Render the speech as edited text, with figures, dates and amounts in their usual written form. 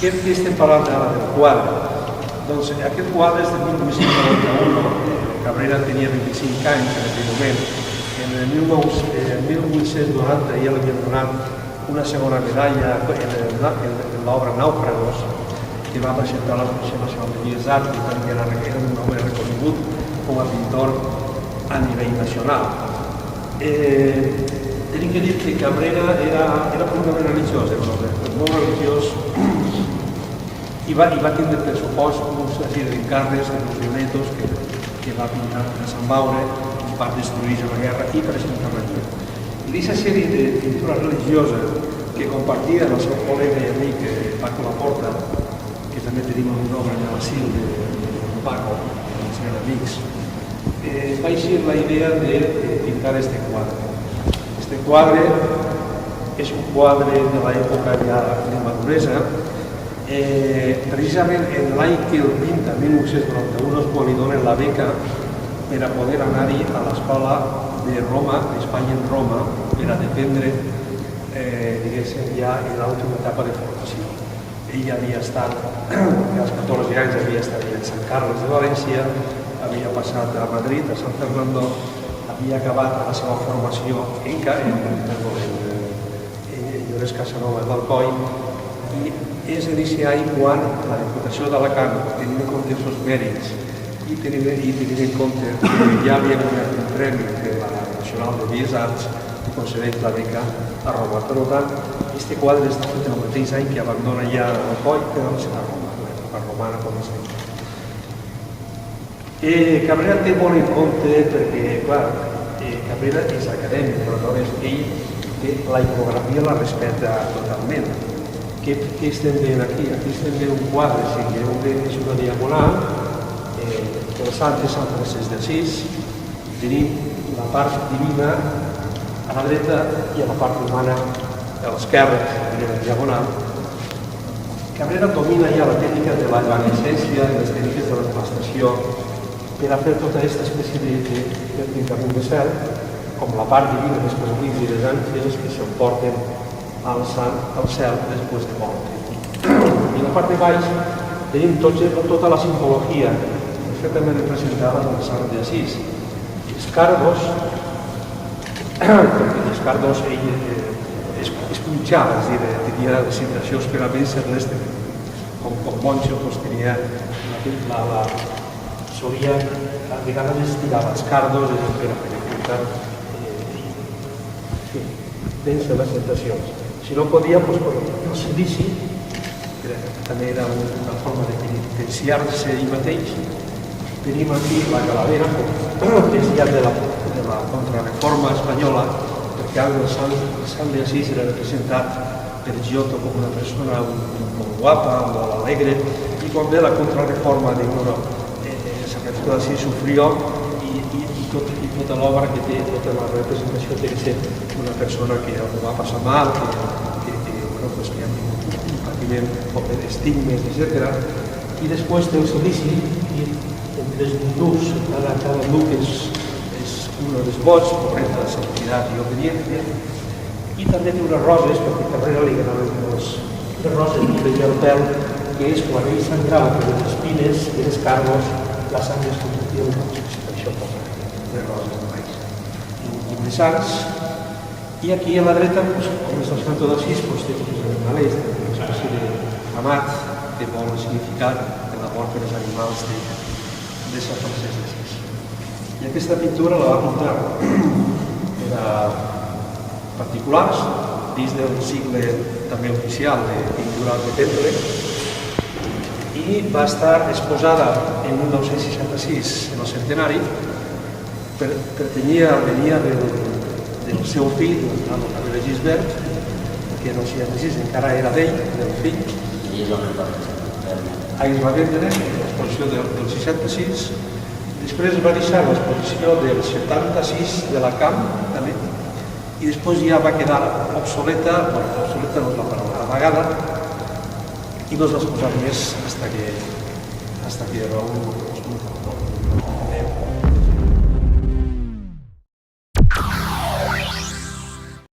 Què estem parlant ara del quadre? Doncs aquest quadre és de 1991, Cabrera tenia 25 anys en aquell moment. En 1890 ja l'havien donat una segona medalla en l'obra Nàufragos, que va presentar a l'Associació Nacional de Belles Arts, i tant que era un home reconegut com a pintor a nivell nacional. Tenim que dir que Cabrera era profundament religiós, era un home molt religiós, i va tindre pressupost una sèrie d'encarres de los Leonetos que va pintar a Sant Baure, per destruir la guerra i presentar la lliure. I aquesta sèrie de pintura religiosa que compartia el seu col·lega i amic Paco Laporta, que també tenim un nom en l'asil de Paco, els eren amics, va eixir la idea de pintar este quadre. Este quadre és un quadre de l'època ja de maduresa. Precisament en l'any que el pinta, 1991, és quan li donen la beca per a poder anar-hi a l'escola de Roma, d'Espanya en Roma, per a dependre, diguéssim, ja en l'última etapa de formació. Ell havia estat, als 14 anys, havia estat en Sant Carles de València, havia passat a Madrid, a San Fernando, havia acabat la seva formació en Llorenç Casanova d'Alcoi, i és en aquest any quan la Diputació d'Alacant, tenint en compte els seus mèrits i tenint en compte que ja havia guanyat un premi de la Nacional de Belles Arts, concedeix la beca a Roma. Per tant, aquest quadre està fet el mateix any que abandona ja Alcoi, però no serà Roma, la romana com és. Cabrera té molt en compte perquè, clar, Cabrera és acadèmic, però aleshores ell té la icografia la respecta totalment. Què estem veient aquí? Aquí estem veient un quadre, si heu vist és una diagonal, el sant és Sant Francesc d'Assís, tenim la part divina a la dreta i a la part humana a l'esquerra, tenim la diagonal. Cabrera domina ja la tècnica de l'evanescència i les tècniques de l'emplastació per a fer tota aquesta espècie de pintament de cel, com la part divina dels querubins i dels àngels que s'emporten al cel després de mort. I a la part de baix tenim tota la simbologia perfectament representada del Sant d'Assís. Els cardos, perquè els cardos ell es punxava, és a dir, tenia situacions per a més celeste, com Moncho tenia solia, a vegades estirava els cardos per a pintar dins de les tentacions. Si no podia, el silici, que també era una forma de penitenciar-se ell mateix. Tenim aquí la calavera, que és ja de la contrarreforma espanyola, perquè el Sant d'Assís era representat per Giotto com una persona molt guapa, molt alegre, i quan ve la contrarreforma de Sant d'Assís sofrió i tota l'obra que té, tota la representació té que ser una persona que ho va passar mal, que ha tingut un patiment com d'estigmes, etc. I després té el silici, i entre els nucs, cada nuc és un dels vots, correcte de santidad i obediència, i també té unes roses, perquè Cabrera li agradaven les roses llibres del pèl, que és quan ell sangrava per les espines i les cargos, la sang es convertia en roses, per això posa de roses de baix. I de sants, i aquí a la dreta, com és el Sant d'Assís, té tots els animals, una espècie d'amat, que vol el significat de l'amor per als animals de Sant Francesc d'Assís. I aquesta pintura la va pintar per a particulars, dins del cicle també oficial de pintura de Tendre, i va estar exposada en 1966, en el centenari, venia del seu fill, el Cabrera Gisbert, que en el 66 encara era d'ell, del fill. I és el que va es va vendre l'exposició del 66, després va deixar l'exposició del 76 de la Camp, també, i després ja va quedar obsoleta, obsoleta no és la paraula, apagada, i no es va exposar més fins que Raúl